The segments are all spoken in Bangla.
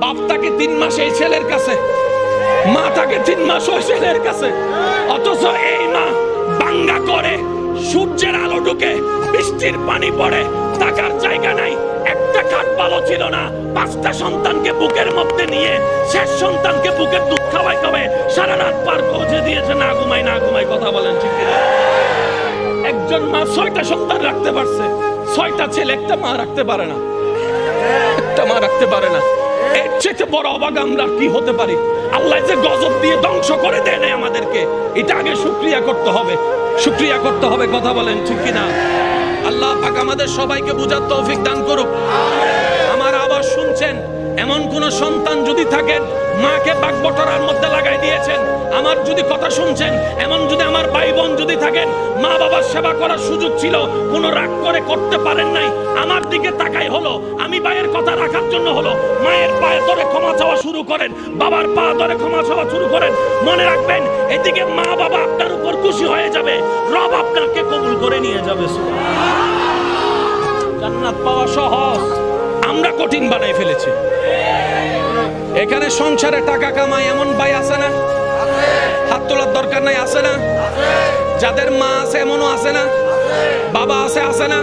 বাপ থাকে 3 মাস এই ছেলের কাছে, মা থাকে 3 মাস ওই ছেলের কাছে। অথচ এই মা বাঙ্গা করে, সূর্যের আলো ঢুকে, বৃষ্টির পানি পড়ে, থাকার জায়গা নাই, একটা খাট ভালো ছিল না, 5টা সন্তানকে বুকের মধ্যে নিয়ে শেষ সন্তানকে বুকের দুধ খাওয়াই সারা রাত পার পৌঁছে দিয়েছে, না ঘুমাই না ঘুমাই। কথা বলেন ঠিক কিনা? একজন মা 6টা সন্তান রাখতে পারছে, 6টা ছেলে একটা মা রাখতে পারে না, একটা মা রাখতে পারে না। এর চেয়ে বড় অবাক আমরা কি হতে পারি? আল্লাহ যে গজব দিয়ে ধ্বংস করে দেয় না আমাদেরকে, এটা আগে শুকরিয়া করতে হবে, শুকরিয়া করতে হবে। কথা বলেন ঠিক কিনা? আল্লাহ পাক আমাদের সবাইকে বুঝার তৌফিক দান করুক। আমার আওয়াজ শুনছেন? এমন কোন সন্তান যদি থাকেন মাকে বাগবটরার মধ্যে লাগাই দিয়েছেন, আমার যদি কথা শুনছেন, এমন যদি আমার ভাই বোন যদি থাকেন মা বাবার সেবা করার সুযোগ ছিল, কোনো রাগ করে করতে পারেন নাই, আমার দিকে তাকাই হলো, আমি ভাইয়ের কথা রাখার জন্য হলো, মায়ের পায়ে ধরে ক্ষমা চাওয়া শুরু করেন, বাবার পা ধরে ক্ষমা চাওয়া শুরু করেন। মনে রাখবেন, এদিকে মা বাবা আপনার উপর খুশি হয়ে যাবে, রব আপনাকে কবুল করে নিয়ে যাবে। জান্নাত পাওয়া সহজ, আমরা কঠিন বানাই ফেলেছি। এখানে সংসারে টাকা কামাই এমন ভাই আছে না? হাত তোলার দরকার নাই, আছে না? যাদের মা আছে এমনও আছে না? বাবা আছে, আছে না?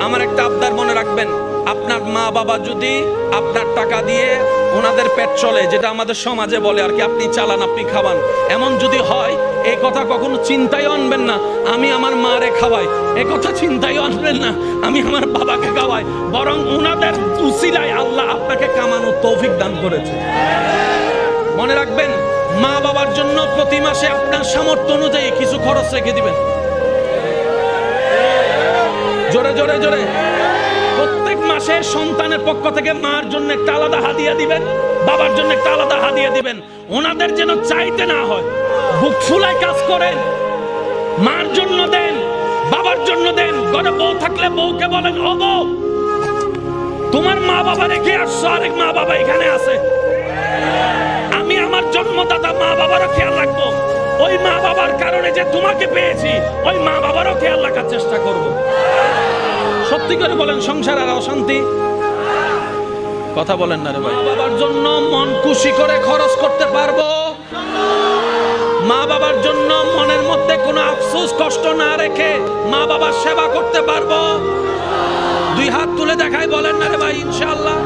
আমার একটা আবদার মনে রাখবেন, আপনার মা বাবা যদি আপনার টাকা দিয়ে ওনাদের পেট চলে, যেটা আমাদের সমাজে বলে আর কি, আপনি চালান আপনি খাওয়ান, এমন যদি হয়, এই কথা কখনো চিন্তায় আনবেন না আমি আমার মারে খাওয়াই, এই কথা চিন্তায় আনবেন না আমি আমার বাবাকে খাওয়াই, বরং ওনাদের উসিলায় আল্লাহ আপনাকে কামানোর তৌফিক দান করেছে। মনে রাখবেন, মা বাবার জন্য প্রতি মাসে আপনার সামর্থ্য অনুযায়ী কিছু খরচ রেখে দিবেন। জোরে জোরে জোরে। প্রত্যেক মাসে সন্তানের পক্ষ থেকে মার জন্য একটা আলাদা হাদিয়া দিবেন, বাবার জন্য একটা আলাদা হাদিয়া দিবেন, ওনাদের যেন চাইতে না হয়। বুক ফুলায় কাজ করেন, মার জন্য দেন, বাবার জন্য দেন। ঘরে বউ থাকলে বউকে বলেন, ও বউ, তোমার মা বাবা রেখে আসছো, আরেক মা বাবা এখানে আছে, আমি আমার জন্মদাতা মা বাবারও খেয়াল রাখবো, ওই মা বাবার কারণে যে তোমাকে পেয়েছি, ওই মা বাবারও খেয়াল রাখার চেষ্টা করবো। সত্যি করে বলেন, সংসার আর অশান্তি? কথা বলেন না রে ভাই। মা বাবার জন্য মন খুশি করে খরচ করতে পারবো, মা বাবার জন্য মনের মধ্যে কোনো আফসোস কষ্ট না রেখে মা বাবার সেবা করতে পারবো। 2 হাত তুলে দেখাই বলেন না রে ভাই ইনশাআল্লাহ।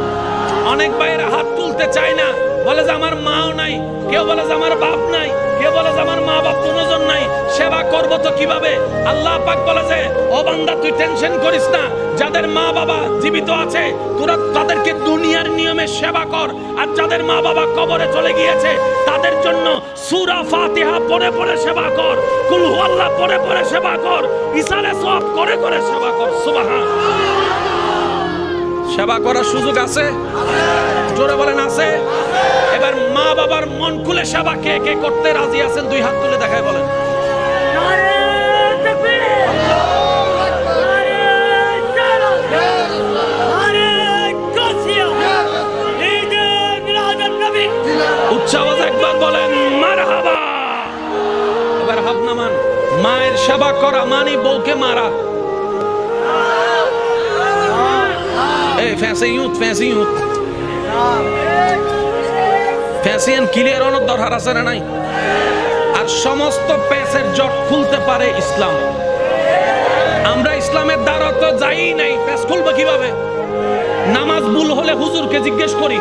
অনেক ভাইয়েরা হাত তুলতে চায় না, বলে যে আমার মাও নাই, কেউ বলে যে আমার বাপ নাই, কেউ বলে যে আমার মা বাপ কোনজন নাই, সেবা করব তো কিভাবে? আল্লাহ পাক বলে যে, ও বান্দা তুই টেনশন করিস না, যাদের মা বাবা জীবিত আছে তোরা তাদেরকে দুনিয়ার নিয়মে সেবা কর, আর যাদের মা বাবা কবরে চলে গিয়েছে তাদের জন্য সূরা ফাতিহা পড়ে পড়ে সেবা কর, কুল হুয়াল্লাহ পড়ে পড়ে সেবা কর, ইসালে সওয়াব করে করে সেবা কর। সুবহানাল্লাহ। সেবা করার সুযোগ আছে? জোরে বলেন আছে? এবার মা বাবার মন খুলে সেবা কে কে করতে রাজি আছেন? 2 হাত তুলে দেখায় বলেন। উচ্চ আওয়াজে একবার বলেন মারহাবা। এবার হাত নামান। মায়ের সেবা করা মানে বউকে মারা। ফ্যাশন ক্লিয়ার অনেক দরকার আছে না নাই? আর সমস্ত প্যাচের জট খুলতে পারে ইসলাম। আমরা ইসলামের দ্বারা তো যাই নাই, প্যাচ খুলবো কিভাবে? নামাজ ভুল হলে হুজুরকে জিজ্ঞেস করি,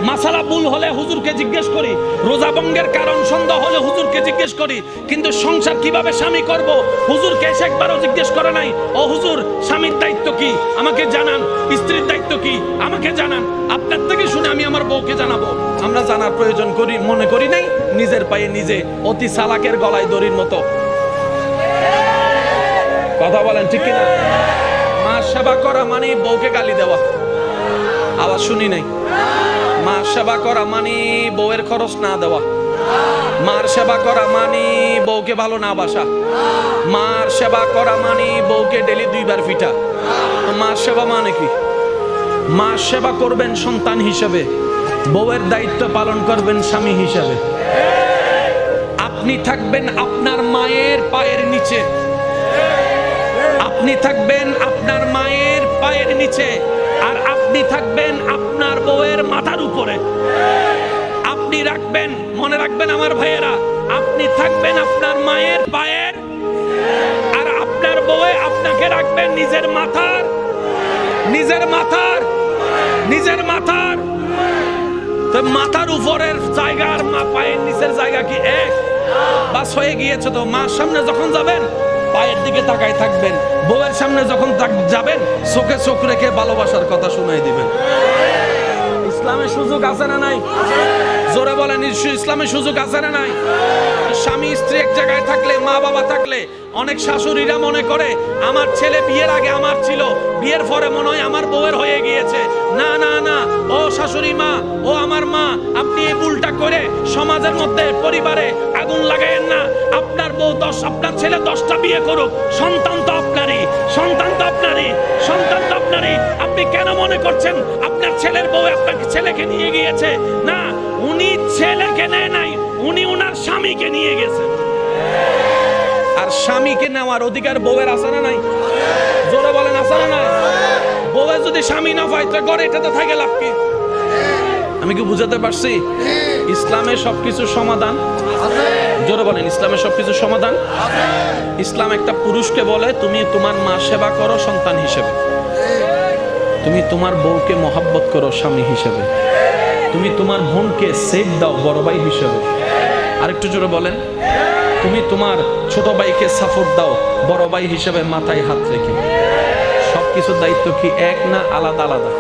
মাসালা ভুল হলে হুজুরকে জিজ্ঞেস করি, রোজা ভঙ্গের কারণ সন্দেহ হলে হুজুরকে জিজ্ঞেস করি, কিন্তু সংসার কিভাবে স্বামী করব হুজুরকে এসে একবারও জিজ্ঞেস করে নাই। ও হুজুর, স্বামীর দায়িত্ব কি আমাকে জানান, স্ত্রীর দায়িত্ব কি আমাকে জানান, আপনার থেকে শুনে আমি আমার বউকে জানাবো। আমরা জানার প্রয়োজন করি মনে করি নাই, নিজের পায়ে নিজে অতি চালাকের গলায় দড়ির মতো। কথা বলেন ঠিক কিনা? মার সেবা করা মানে বউকে গালি দেওয়া। আওয়াজ শুনি নাই। মার সেবা করা মানে বউয়ের খরচ না দেওয়া। মার সেবা করা মানে বউকে ভালো না বাসা। মার সেবা করা মানে বউকে ডেলি 2 বার পিঠা। মার সেবা মানে কি? মার সেবা করবেন সন্তান হিসেবে, বউয়ের দায়িত্ব পালন করবেন স্বামী হিসেবে। আপনি থাকবেন আপনার মায়ের পায়ের নিচে, আপনি থাকবেন আপনার মায়ের পায়ের নিচে। আর আপনি থাকবেন আপনার বউয়ের মাথার উপরে। আপনি রাখবেন, মনে রাখবেন আমার ভাইয়েরা, আপনি থাকবেন আপনার মায়ের পায়ের, আর আপনার বউয়ে আপনাকে রাখবেন নিজের মাথার, নিজের মাথার, নিজের মাথার। তো মাথার উপরের জায়গা আর পায়ের নিচের জায়গা কি এক? বাস হয়ে গিয়েছে তো। মার সামনে যখন যাবেন পায়ের দিকে তাকায় থাকবেন, বউয়ের সামনে যখন যাবেন চোখে চোখ রেখে ভালোবাসার কথা শুনাই দিবেন। ইসলামের সুযোগ আছে না নাই? জোরে বলেন, ইসলামের সুযোগ আছে না নাই? স্বামী স্ত্রী এক জায়গায় থাকলে, মা বাবা থাকলে, অনেক শাশুড়িরা মনে করে আমার ছেলে বিয়ের আগে আমার ছিল, বিয়ের পরে মনে হয় আমার বউয়ের হয়ে গিয়েছে। না না না, ও শাশুড়ি মা, ও আমার মা, আপনি এই ভুলটা করে সমাজের মধ্যে পরিবারে আগুন লাগাইয়েন না। আপনার বউ আপনার ছেলে 10টা বিয়ে করুক, সন্তান তো আপনারই, সন্তান তো আপনারই, সন্তান তো আপনারই। আপনি কেন মনে করছেন আপনার ছেলের বউ আপনাকে ছেলেকে নিয়ে গিয়েছে? না, উনি ছেলেকে নেয় নাই, উনি উনার স্বামীকে নিয়ে গেছে। আর স্বামীকে নেওয়ার অধিকার বউয়ের আছে না নাই? জোরে বলেন, আছে না নাই? বউয়ের যদি স্বামী না পায় তো ঘরে এটাতে থাকে লাভ কি? আমি কি বুঝাতে পারছি? ইসলামের সবকিছু সমাধান। জোরে বলেন, ইসলামের সবকিছু সমাধান। ইসলাম একটা পুরুষকে বলে তুমি তোমার মা সেবা করো সন্তান হিসেবে, তুমি তোমার বউকে মহাব্বত করো স্বামী হিসেবে, তুমি তোমার বোনকে সেফ দাও বড় ভাই হিসেবে। আরেকটু জোরে বলেন, তুমি তোমার ছোট ভাইকে সাপোর্ট দাও বড় ভাই হিসেবে মাথায় হাত রেখে। সবকিছুর দায়িত্ব কি এক না আলাদা আলাদা?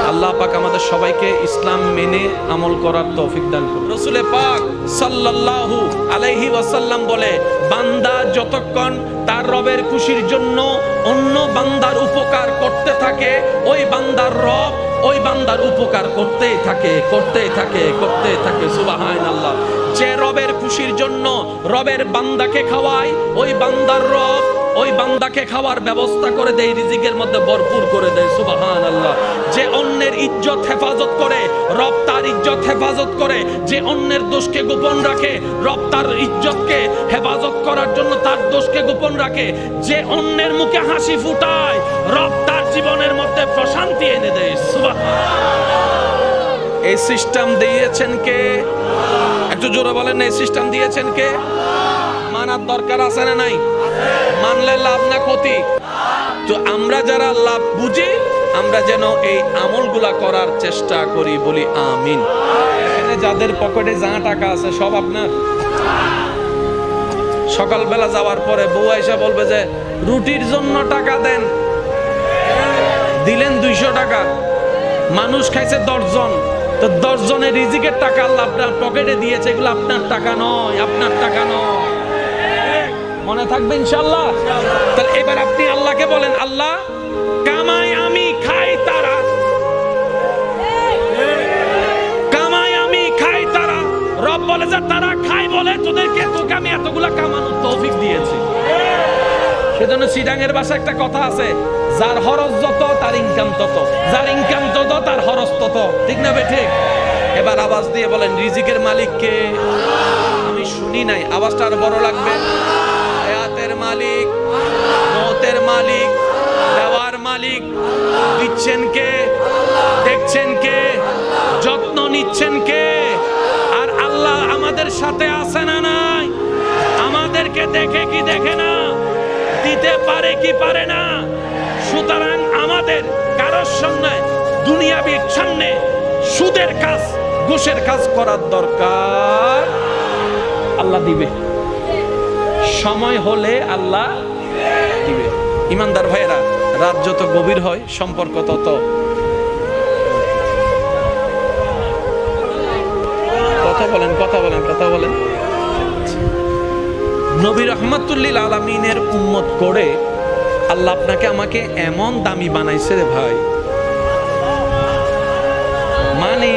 আল্লাহ পাক আমাদের সবাইকে ইসলাম মেনে আমল করার তৌফিক দান করুন। রাসূল পাক সাল্লাল্লাহু আলাইহি ওয়াসাল্লাম বলে, বান্দা যতক্ষণ তার রবের খুশির জন্য অন্য বান্দার উপকার করতে থাকে, ওই বান্দার রব ওই বান্দার উপকার করতেই থাকে, করতেই থাকে, করতেই থাকে। সুবহানাল্লাহ। যে রবের খুশির জন্য রবের বান্দাকে খাওয়ায়, ওই বান্দার রব ওই বান্দাকে খাওয়ার ব্যবস্থা করে দেয়, রিজিকের মধ্যে ভরপুর করে দেয়। সুবহানাল্লাহ। যে অন্যের ইজ্জত হেফাজত করে, রব তার ইজ্জত হেফাজত করে। যে অন্যের দোষকে গোপন রাখে, রব তার ইজ্জতকে হেফাজত করার জন্য তার দোষকে গোপন রাখে। যে অন্যের মুখে হাসি ফুটায়, রব তার জীবনের মধ্যে প্রশান্তি এনে দেয়। সুবহানাল্লাহ। এই সিস্টেম দিয়েছেন কে? একটু জোরে বলেন, এই সিস্টেম দিয়েছেন কে? মানার দরকার আছে না নাই? মানলে লাভ না ক্ষতি? তো আমরা যারা লাভ বুঝি, আমরা যেন এই আমলগুলা করার চেষ্টা করি, বলি আমিন। এখানে যাদের পকেটে যা টাকা আছে সব আপনার। সকালবেলা যাওয়ার পরে বউ আইসা বলবে যে রুটির জন্য টাকা দেন, দিলেন 200 টাকা, মানুষ খাইছে 10 জন, তো 10 জনের রিজিকের টাকা আল্লাহ আপনার পকেটে দিয়েছে, এগুলো আপনার টাকা নয়, আপনার টাকা নয়। মনে থাকবে ইনশাআল্লাহ। তাহলে এবার আপনি আল্লাহকে বলেন, আল্লাহ কামাই আমি খাই তারা, কামাই আমি খাই তারা। রব বলে যে তারা খাই বলে তোদেরকে, তোকে আমি এতগুলা কামানোর তৌফিক দিয়েছি। সেজন্য সিডাঙের ভাষায় একটা কথা আছে, যার খরচ যত তার ইনকাম তত, যার ইনকাম তত তার খরচ তত। ঠিক না বে ঠিক? এবার আওয়াজ দিয়ে বলেন, রিজিকের মালিক কে? আমি শুনি নাই, আওয়াজটা আর বড় লাগবে। হায়াতের মালিক, মওতের মালিক, দেওয়ার মালিক। দিচ্ছেন কে? দেখছেন কে? যত্ন নিচ্ছেন কে? আর আল্লাহ আমাদের সাথে আছে না নাই? আমাদেরকে দেখে কি দেখে না? দিতে পারে কি পারে না? সুতরাং আমাদের কারোর সঙ্গে দুনিয়াবি সামনে সুদের কাজ, ঘুষের কাজ করার দরকার। আল্লাহ দিবে, সময় হলে আল্লাহ দিবে। ইমানদার ভাইয়েরা, রাত যত গভীর হয় সম্পর্ক তত। কথা বলেন, কথা বলেন, কথা বলেন। নবী রাহমাতুল্লিল আলামিনের উম্মত করে আল্লাহ আপনাকে আমাকে এমন দামি বানাইছে রে ভাই, মানে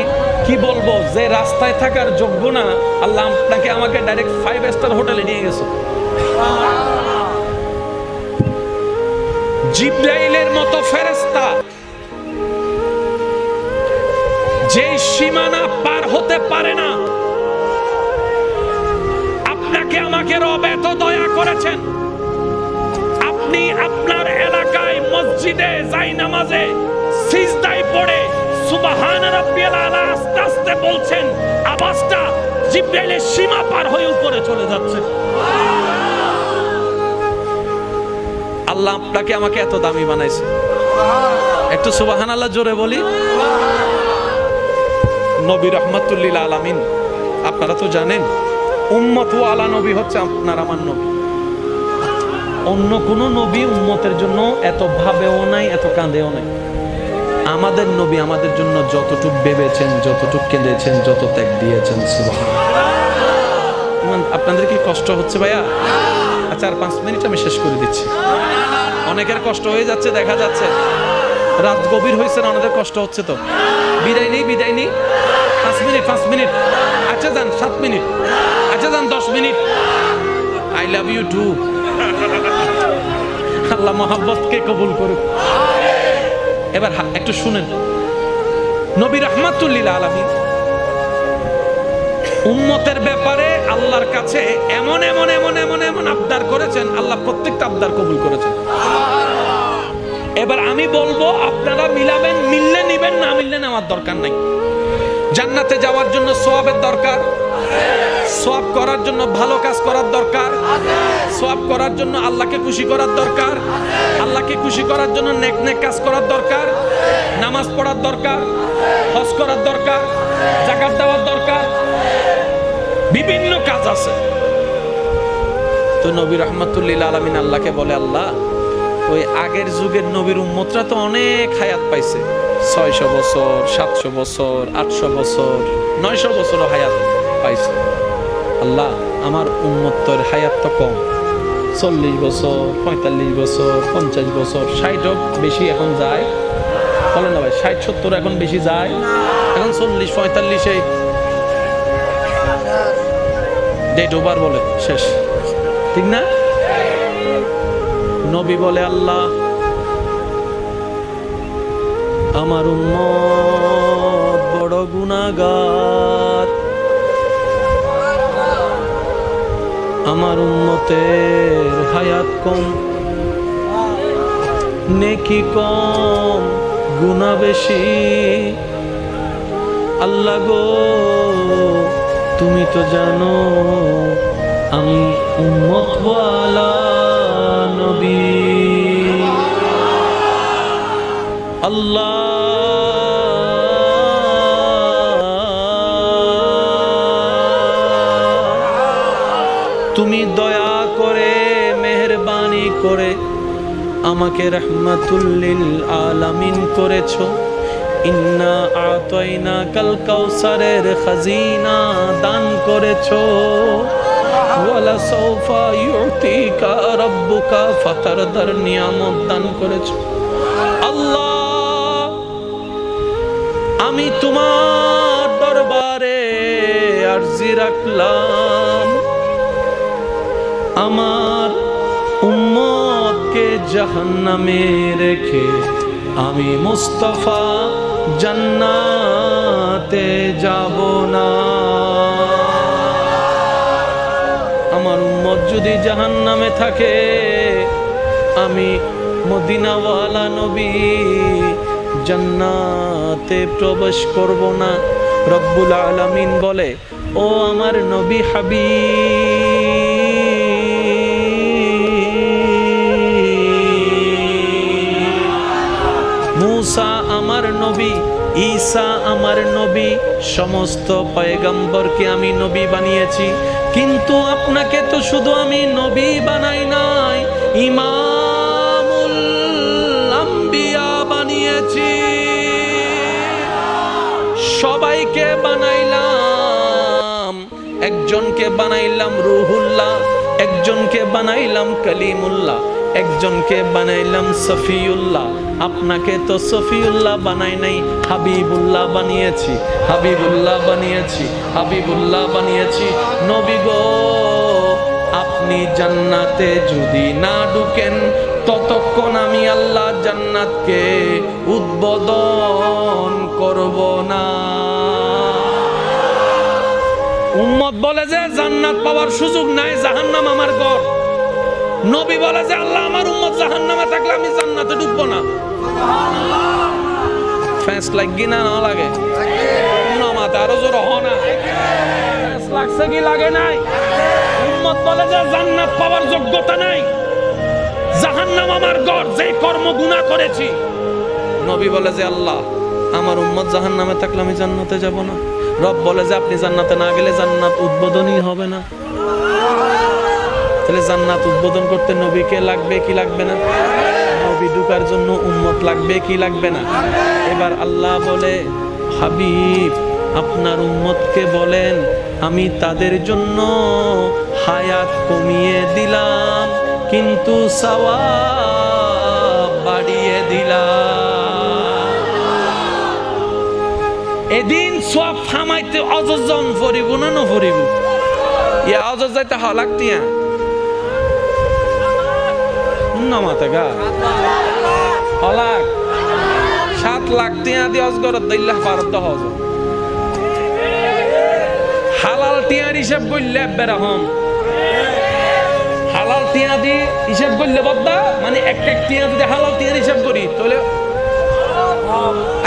কি বলবো, যে রাস্তায় থাকার যোগ্য না, আল্লাহ আপনাকে আমাকে ডাইরেক্ট 5 স্টার হোটেলে নিয়ে গেছে। জিবরাইলের মতো ফেরেশতা যে সীমানা পার হতে পারে না, আপনাকে আমাকে রব এত দয়া করেছেন। আপনি আপনার এলাকায় মসজিদে যাই নামাজে সিজদায় পড়ে সুবহান রাব্বিয়াল আলা আস্তে আস্তে বলছেন, আওয়াজটা জিবরাইলের সীমা পার হয়ে উপরে চলে যাচ্ছে। আল্লাহ আপনাকে আমাকে এত দামি বানাইছে, একটু সুবহানাল্লাহ জোরে বলি। নবী রাহমাতুল লিল আলামিন, আপনারা তো জানেন উম্মত ওয়ালা নবী হচ্ছে আপনার আমার নবী। অন্য কোন নবী উম্মতের জন্য এত ভাবেও নাই, এত কাঁদেও নাই। আমাদের নবী আমাদের জন্য যতটুক ভেবেছেন, যতটুক কেঁদেছেন, যত ত্যাগ দিয়েছেন, সুবহানাল্লাহ। আপনাদের কি কষ্ট হচ্ছে ভাইয়া? আচ্ছা, আর 5 মিনিট আমি শেষ করে দিচ্ছি। অনেকের কষ্ট হয়ে যাচ্ছে, দেখা যাচ্ছে রাত গভীর হয়েছে না, অনেকের কষ্ট হচ্ছে। তো বিদায় নেই, বিদায় নেই। 5 মিনিট। আচ্ছা যান 7 মিনিট। আচ্ছা যান 10 minute. I love you too. আল্লাহ মহাব্বতকে কবুল করুক। এবার একটু শুনেন, নবী রাহমাতুল লিল আলামিন উম্মতের ব্যাপারে আল্লাহর কাছে এমন এমন এমন এমন এমন আবদার করেছেন, আল্লাহ প্রত্যেকটা আবদার কবুল করেছেন। এবার আমি বলবো, আপনারা মিলাবেন, মিললে নিবেন, না মিললে নেওয়ার দরকার নাই। জান্নাতে যাওয়ার জন্য সওয়াবের দরকার, সওয়াব করার জন্য ভালো কাজ করার দরকার, সওয়াব করার জন্য আল্লাহকে খুশি করার দরকার, আল্লাহকে খুশি করার জন্য নেক নেক কাজ করার দরকার, নামাজ পড়ার দরকার, হজ করার দরকার, যাকাত দেওয়ার দরকার, বিভিন্ন কাজ আছে। তো নবী রাহমাতুল লিল আলামিন আল্লাহকে বলে, আল্লাহ ওই আগের যুগের নবীর উম্মতরা তো অনেক হায়াত পাইছে, 600 বছর, 700 বছর, 800 বছর, 900 বছরও হায়াত পাইছে। আল্লাহ আমার উম্মতের হায়াত তো কম, 40 বছর, 45 বছর, 50 বছর, 60 বেশি এখন যায়, বলে না ভাই? 60-70 এখন বেশি যায়, এখন 40-45 ডেট ওভার বলে শেষ, ঠিক না? নবী বলে, আল্লাহ আমার উম্মত বড় গুনাহগার, আমার উম্মতের হায়াত কম, নেকি কম, গুনাহ বেশি। আল্লাহ গো, তুমি তো জানো আমি উম্মত ওয়ালা নবী। আল্লাহ তুমি দয়া করে, মেহেরবানি করে আমাকে রাহমাতুল লিল আলামিন করেছো। ইন্না আতাইনাকাল কাউসারের খাজিনা দান করেছো। ওয়ালা সাউফা ইউতিকা রাব্বুকা ফাতারদার নিয়ামত দান করেছো। আল্লাহ আমি তোমার দরবারে আরজি রাখলাম, আমার উম্মতকে জাহান্নামে রেখে আমি মুস্তাফা জান্নাতে যাব না। আমার উম্মত যদি জাহান্নামে থাকে, আমি মদিনাওয়ালা নবী জান্নাতে প্রবেশ করব না। রব্বুল আলামিন বলে, ও আমার নবী হাবিব, মুসা আমার নবী, ঈসা আমার নবী, সমস্ত পয়গম্বরকে আমি নবী বানিয়েছি, কিন্তু আপনাকে তো শুধু আমি নবী বানাই নাই, ইমামুল আম্বিয়া বানিয়েছি। সবাইকে বানাইলাম, একজনকে বানাইলাম রুহুল্লাহ, একজনকে বানাইলাম কালিমুল্লাহ, একজনকে বানাইলাম সফিউল্লাহ। আপনাকে তো সফিউল্লাহ বানাই নাই, হাবিবুল্লাহ বানিয়েছি, হাবিবুল্লাহ বানিয়েছি, হাবিবুল্লাহ বানিয়েছি। নবী গো, আপনি জান্নাতে যদি না ঢুকেন, ততক্ষণ আমি আল্লাহ জান্নাতকে উদ্বোধন করব না। উম্মত বলে যে জান্নাত পাওয়ার সুযোগ নাই, জাহান্নাম আমার ঘর। নবী বলে যে আল্লাহ আমার উম্মত জাহান্নামে থাকলে আমি জান্নাতে ঢুকবো না। ফ্যাঁস লাগি না না লাগে মাথা আরো জোর হ না ফ্যাঁস লাগছে কি লাগে নাই উম্মত বলে যে জান্নাত পাওয়ার যোগ্যতা নাই জাহান্নাম আমার ঘর যে কর্ম গুনাহ করেছি নবী বলে যে আল্লাহ আমার উম্মত জাহান্নামে থাকলে আমি জান্নাতে যাব না রব বলে যে আপনি জান্নাতে না গেলে জান্নাত উদ্বোধনই হবে না তাহলে জান্নাত উদ্বোধন করতে নবীকে লাগবে কি লাগবে না নবী ঢুকার জন্য উম্মত লাগবে কি লাগবে না এবার আল্লাহ বলে হাবিব আপনার উম্মতকে বলেন আমি তাদের জন্য হায়াত কমিয়ে দিলাম কিন্তু সওয়াব বাড়িয়ে দিলাম এদিন সওয়াব ফামাইতে অযজন ফরিব না ন ফরিব ইয়া অযজ যাইতে হালাকতিয়া না মাথা গা হলাক 7 লাখ টিয়া দি অজগরত দিল্লাহ পারত হজ হালাল টিয়ার হিসাব করলে বেরহম হালাল টিয়া দি হিসাব করলে বদ্দা মানে এক টিয়া যদি হালাল টিয়ার হিসাব করি তাহলে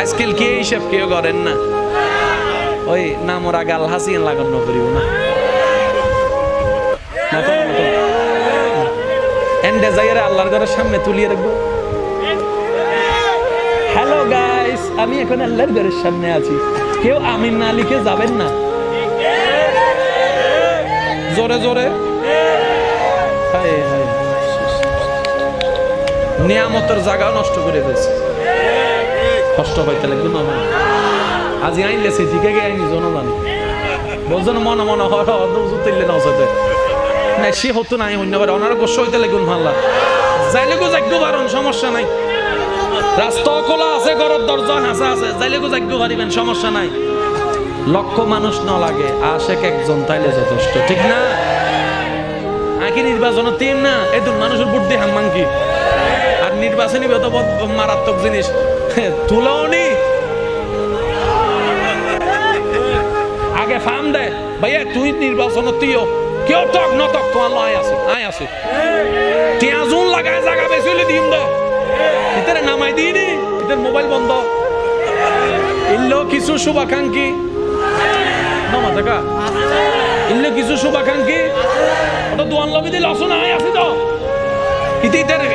আজকাল কি হিসাব কেউ করেন না ওই নামরা গাল হাসিন লাগানো করিব না এন্ডে যাইরা আল্লাহর ঘরের সামনে তুলিয়ে রাখবো হ্যালো গাইস আমি এখন আল্লাহর ঘরের সামনে আছি কেউ আমিন না লিখে যাবেন না জোরে জোরে হায় হায় নিয়ামতের জায়গা নষ্ট করে দিয়েছে কষ্ট পাইতে লাগবে না আজি আইলে সে ঠিক আগে আইনি জন জানি বলছেন মনে মনে হয় জুতিলে না হচ্ছে না সে হতো নাই অন্যবার ওনারা গোস্ব হইতে লাগুন ভাল্লা যাইলে গো যাগ্য পারেন সমস্যা নাই রাস্তা খোলা আছে ঘরের দরজা হাসা আছে যাইলে গো যাগ্য পারিবেন সমস্যা নাই লক্ষ মানুষ না লাগে আশেক একজন তাইলে যথেষ্ট ঠিক না আকি নির্বাচনের টিম না এদুন মানুষের বুদ্ধি হাম্মাং কি আর নির্বাচনী বেত মারাত্মক জিনিস তুলাও নি আগে ফার্ম দে ভাইয়া তুই নির্বাচনের তুইও কেউ তক ন তক তোমার আয় আছে টিয়া জুন লাগায় জায়গা বেশি হলে দিম দে ইতারে নামাই দিই নি ইতার মোবাইল বন্ধ ইল্লো কিছু শুভাকাঙ্ক্ষী নামা দেখা ইল্লো কিছু শুভাকাঙ্ক্ষী ওটা দোয়ান লবি দিলে অসুন আয় আছে তো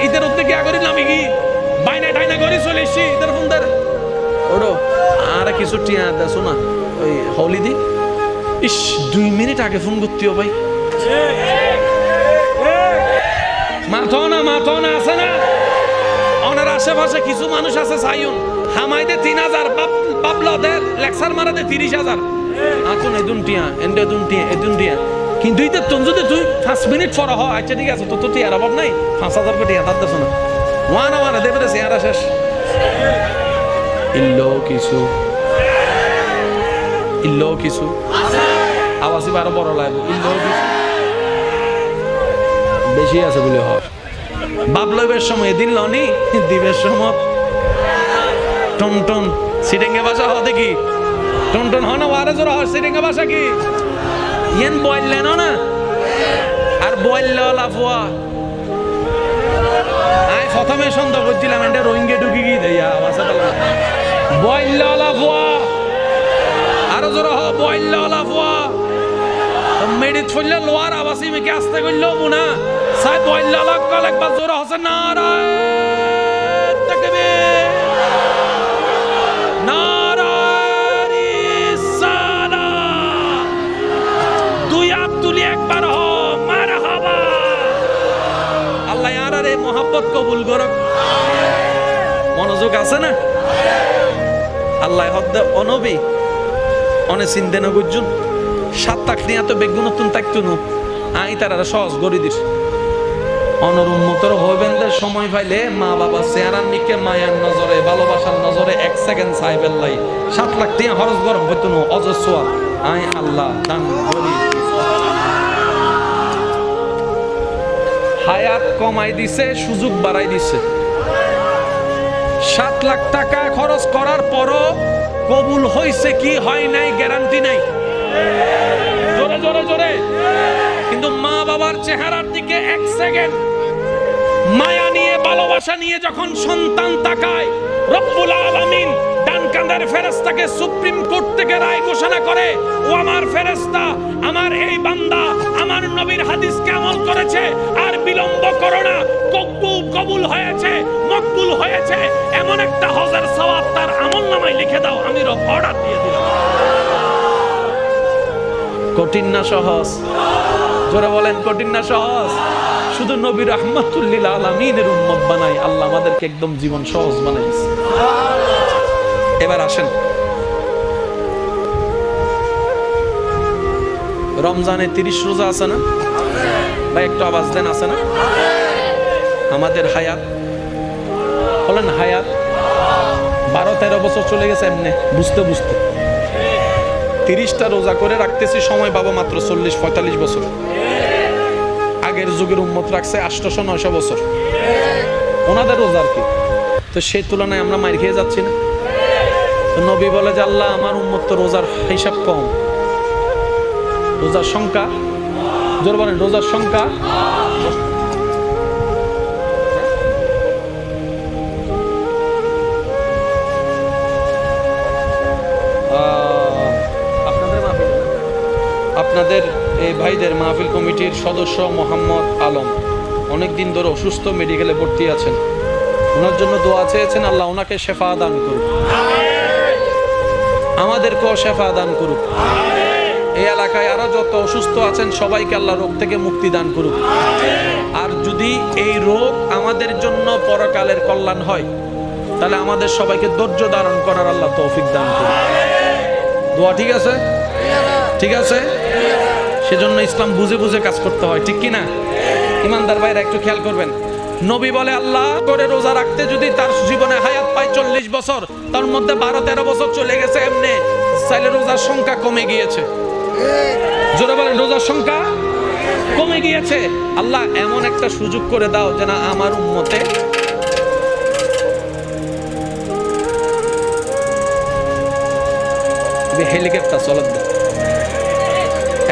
ইতার উদ্যোগে কি আগরি নামি কি বাইনা টাইনা করে চলে এসছি ইতার ফোন দের ওড়ো আর কিছু টিয়া দে শোনা ওই হলি দি ইস 2 মিনিট আগে ফোন করতেও ভাই মাথো না আছে না ওনার আশেপাশে কিছু মানুষ আছে সাইউন হামাইতে 3000 বাবলাদের লেকচার মারাতে 30000 আতুন এদুন টিয়া এদুন টিয়া কিন্তু ইতে তুই যদি তুই 5 মিনিট পর হ আচ্ছা ঠিক আছে তো টিয়ার অভাব নাই 5000 কোটি হাত দাও না ওয়ানা দেবে দে সিয়ারা শেষ ইল্লো কিছু আওয়াজই বারো বড় লাগবে ইল্লো কিছু বেশি আছে বলে হয় বাবলবের সময় দিন লনি দিবের সময় টন সিটেঙ্গে ভাষা হয় দেখি টন হয় না ওয়ারে জোর হয় সিটেঙ্গে ভাষা কি ইয়েন বললে না আর বললে লাফুয়া আই প্রথমে সন্দেহ করছিলাম এটা রোহিঙ্গে ঢুকি গিয়ে দেয়া বললে লাফুয়া আরো জোর হয় বললে লাফুয়া মেডিট ফুললে লোয়ার আবাসি মেকে আসতে গেল মুনা সাই বইল্লা লাগাল একবার জোরে হসে নারায়ণ তাকবীর নারায়ণ রিসালাত দুই হাত তুলি একবার হ মারহাবা আল্লাহ ইয়ার এই মোহাব্বত কবুল করুক মনোযোগ আছে না আল্লাহ হদ্দে অনবী অনে চিন্তা না গুজুন 7 লাখ নিয়ে তো বেগুন নতুন থাকতো না আই তারা সহজ গড়ি দিস অনুরুন্মতর হইবেনদের সময় পাইলে মা বাবা চেহারার নিকে মায়ার নজরে ভালোবাসার নজরে 1 সেকেন্ড চাইবেন লাই 7 লাখ নিয়ে খরচ গরম হইতো না অজস্র আই আল্লাহ দান করি হায়াত কমাই দিছে সুযোগ বাড়াই দিছে 7 লাখ টাকা খরচ করার পরও কবুল হইছে কি হয় নাই গ্যারান্টি নাই জোরে কিন্তু মা বাবার চেহারার দিকে 1 সেকেন্ড মায়া নিয়ে ভালোবাসা নিয়ে যখন সন্তান তাকায় রব্বুল আলামিন ডান কাঁধের ফেরেশতাকে সুপ্রিম কোর্ট থেকে রায় ঘোষণা করে, ও আমার ফেরেশতা, আমার এই বান্দা আমার নবীর হাদিসকে আমল করেছে, আর বিলম্ব করো না, কবুল হয়েছে, মকবুল হয়েছে, এমন একটা হজের সওয়াব তার আমলনামায় লিখে দাও, আমি রব অর্ডার দিয়ে দিলাম। কঠিন না সহজ? জোরে বলেন, কঠিন না সহজ? শুধু নবী রাহমাতুল লিল আলামিনের উম্মত বানাই আল্লাহ আমাদেরকে একদম জীবন সহজ বানাইছে। এবার আসেন, রমজানে 30 রোজা আছে না ভাই? একটু আওয়াজ দেন, আছে না? আমাদের হায়াত, বলেন হায়াত 12-13 বছর চলে গেছে এমনি বুঝতে বুঝতে। 30টা রোজা করে রাখতেছি, সময় পাবো মাত্র 40-45 বছর। আগের যুগের উম্মত রাখছে 800-900 বছর, ওনাদের রোজা আর কি। তো সেই তুলনায় আমরা মার খেয়ে যাচ্ছি না? তো নবী বলে যে আল্লাহ আমার উম্মত তো রোজার হিসাব কম, রোজার সংখ্যা, জোর বলেন রোজার সংখ্যা। আপনাদের এই ভাইদের মাহফিল কমিটির সদস্য মোহাম্মদ আলম অনেকদিন ধরে অসুস্থ, মেডিকেলে ভর্তি আছেন। ওনার জন্য দোয়া চেয়েছেন, আল্লাহ ওনাকে শেফা দান করুক, আমাদেরকেও শেফা দান করুক। এই এলাকায় আরো যত অসুস্থ আছেন সবাইকে আল্লাহ রোগ থেকে মুক্তি দান করুক। আর যদি এই রোগ আমাদের জন্য পরকালের কল্যাণ হয়, তাহলে আমাদের সবাইকে ধৈর্য ধারণ করার আল্লাহ তৌফিক দান করুক। দোয়া ঠিক আছে? ঠিক আছে? সেজন্য ইসলাম বুঝে বুঝে কাজ করতে হয়, ঠিক কি না? ইমানদার ভাইরা একটু খেয়াল করবেন, নবী বলে আল্লাহ করে রোজা রাখতে যদি তার জীবনে হায়াত পায় 40 বছর, তার মধ্যে 12-13 বছর চলে গেছে এমনি, চাইলে রোজার সংখ্যা কমে গিয়েছে। জোরে বলেন রোজার সংখ্যা কমে গিয়েছে। আল্লাহ এমন একটা সুযোগ করে দাও যেন আমার উম্মতে হেলিকপ্টার চলত দেয়।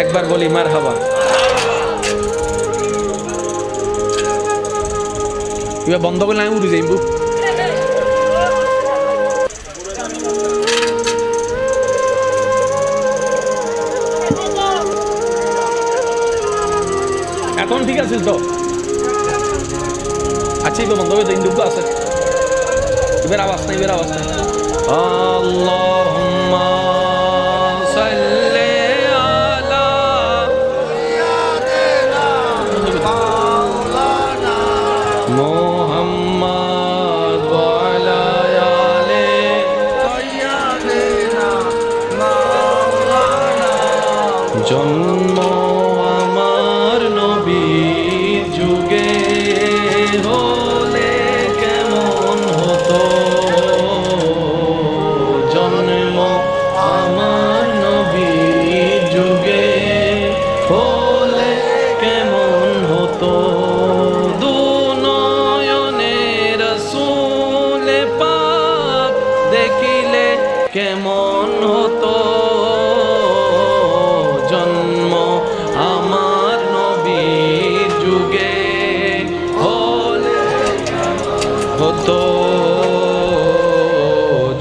একবার বলি মারহাবা। এবার বন্ধ করলে আমি উড়ে যাইব। এখন ঠিক আছে তো? আচ্ছা এবার বন্ধ হয়ে যাই, ইন্দুক আছে, এবার আওয়াজ নাই, এবার আওয়াজ নাই। আল্লাহুম্মা সাল্লি আলা মুহাম্মাদ ওয়া আলা আলি সাইয়্যিদিনা মাওলানা। জন্ম আমার নবীর যুগে হলে কেমন হতো, জন্ম আমার নবীর যুগে হলে কেমন হতো, দুনয়নে রাসূল পাক দেখিলে কেমন হতো, জন্ম আমার নবীর যুগে হলে হতো,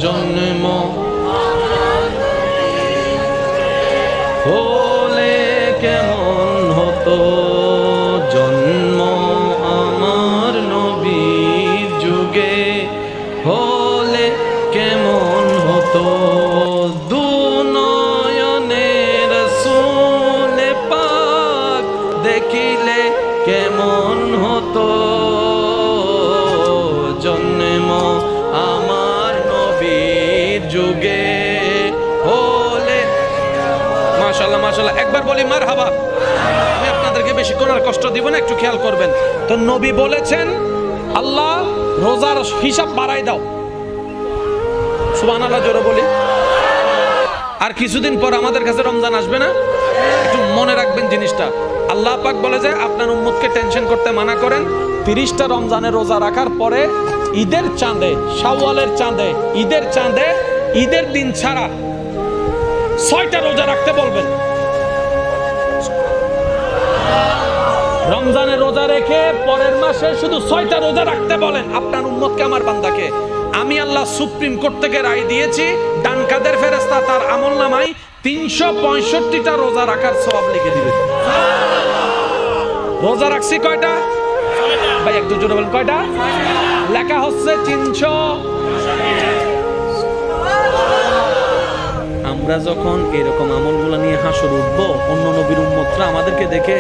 জন্ম হলে কেমন হতো, জন্ম আমার নবীর যুগে হলে কেমন হতো, দুনয়নে রাসূল পাক দেখিলে কেমন হতো, জন্ম আমার নবীর যুগে হলে। মাশাআল্লাহ মাশাআল্লাহ, একবার বলি মারহাবা। আমি আপনাদেরকে বেশি করার কষ্ট দিব না, একটু খেয়াল করবেন। তো নবী বলেছেন আল্লাহ রোজার হিসাব বাড়াই দাও। সুবহানাল্লাহ জোরে বলি। আর কিছুদিন পর আমাদের কাছে রমজান আসবে না? একটু মনে রাখবেন জিনিসটা। আল্লাহ পাক বলে যে আপনার উম্মতকে টেনশন করতে মানা করেন। 30টা রমজানের রোজা রাখার পরে ঈদের চাঁদে, শাওয়ালের চাঁদে, ঈদের চাঁদে, ঈদের দিন ছাড়া 6টা রোজা রাখতে বলবেন। রমজানের রোজা রেখে পরের মাসে শুধু 6টা রোজা রাখতে বলেন আপনার উম্মতকে, আমার বান্দাকে। আমি আল্লাহ সুপ্রিম কোর্ট থেকে রায় দিয়েছি, ডান কাদের ফেরেশতা তার আমলনামায় 365টা রোজা রাখার সওয়াব লিখে দিবে। রোজা রাখছি কয়টা ভাই, একটু জোরে বলেন কয়টা? লেখা হচ্ছে 300। আমরা যখন এরকম আমলগুলো নিয়ে হাসর উঠবো, অন্য নবীর উম্মতরা আমাদেরকে দেখে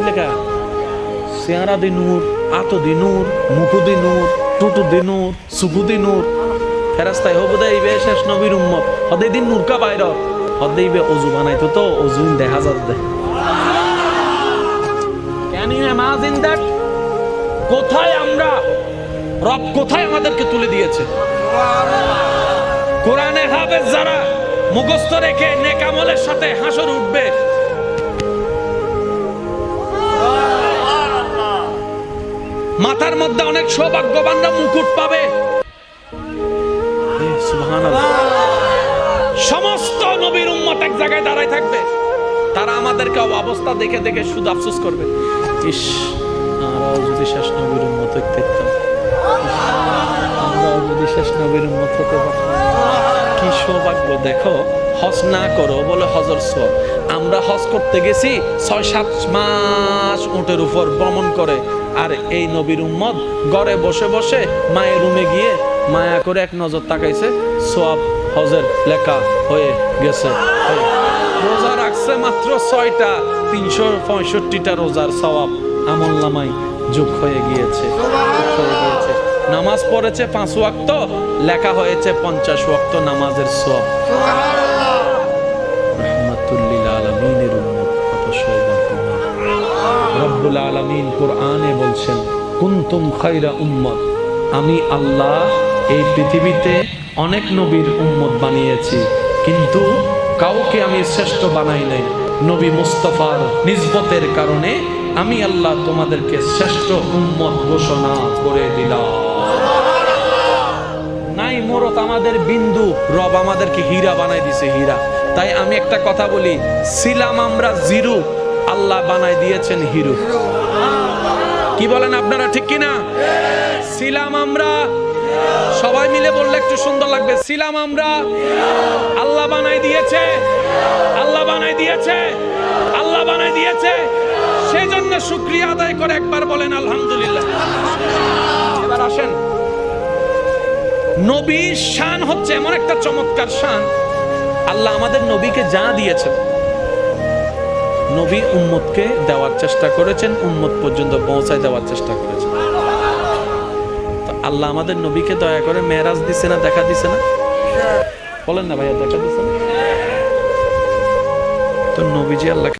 লেখা চেহারা দি নূর, আত দি নূর, মুখু দি নূর, টুটু দি নূর, সুকু দি নূর। ফেরেশতায় হবদাইবে শেষ নবীর উম্মত হদে দিন নূর কা বাইর হদেইবে অজু বানাইতো তো অজু দেখা যাচ্ছে। Can you imagine that? কোথায় আমরা, রব কোথায় আমাদেরকে তুলে দিয়েছে। কোরআনে হাফেজ যারা মুখস্থ রেখে নেক আমলের সাথে হাসর উঠবে, মাথার মধ্যে অনেক সৌভাগ্যবানরা মুকুট পাবে। সুবহানাল্লাহ। সমস্ত নবীর উম্মত এক জায়গায় দাঁড়ায় থাকবে, তারা আমাদেরকে অবস্থা দেখে দেখে শুধু আফসোস করবে, ইস আমরাও যদি শেষ নবীর উম্মত হতে পারতাম, আমরাও যদি শেষ নবীর উম্মত হতে পারতাম। কি সৌভাগ্য। দেখো, হজ না করো বলে হজর সওয়াব। আমরা হজ করতে গেছি 6-7 মাস উটের উপর ভ্রমণ করে, আর এই নবীর উম্মত ঘরে বসে বসে মায়ের রুমে গিয়ে মায়া করে এক নজর তাকাইছে, সওয়াব হজের লেখা হয়ে গেছে। রোজা রাখছে মাত্র 6টা, 365টা রোজার সওয়াব আমলনামায় যোগ হয়ে গিয়েছে। নামাজ পড়েছে 5 ওয়াক্ত, লেখা হয়েছে 50 ওয়াক্ত নামাজের সওয়াব। রাহমাতুল লিল আলামিনের উম্মত কত সৌভাগ্যবান। রব্বুল আলামিন কোরআনে বলছেন, কুনতুম খায়রা উম্মত, আমি আল্লাহ এই পৃথিবীতে অনেক নবীর উম্মত বানিয়েছি, কিন্তু কাউকে আমি শ্রেষ্ঠ বানাই নাই। নবী মুস্তাফার নিসবতের কারণে আমি আল্লাহ তোমাদেরকে শ্রেষ্ঠ উম্মত ঘোষণা করে দিলাম। নাই মোরত আমাদের বিন্দু, রব আমাদেরকে হীরা বানাই দিছে, হীরা। তাই আমি একটা কথা বলি, ছিলাম আমরা জিরো, আল্লাহ বানাই দিয়েছেন হিরো। কি বলেন আপনারা, ঠিক কিনা? ছিলাম আমরা, সবাই মিলে বললে একটু সুন্দর লাগবে। ছিলাম আমরা, আল্লাহ বানাই দিয়েছে, আল্লাহ বানাই দিয়েছে, আল্লাহ বানাই দিয়েছে। সেজন্য শুকরিয়া আদায় করে একবার বলেন আলহামদুলিল্লাহ। এবার আসেন, নবীর শান হচ্ছে এমন একটা চমৎকার শান, আল্লাহ আমাদের নবীকে যা দিয়েছেন, নবী উম্মতকে দেওয়ার চেষ্টা করেছেন, উম্মত পর্যন্ত পৌঁছায় দেওয়ার চেষ্টা করেছেন। আল্লাহ আমাদের নবীকে দয়া করে মেরাজ দিছে না, দেখা দিছে না? বলেন না ভাইয়া, দেখা দিছে না? তো নবীজি আল্লাহ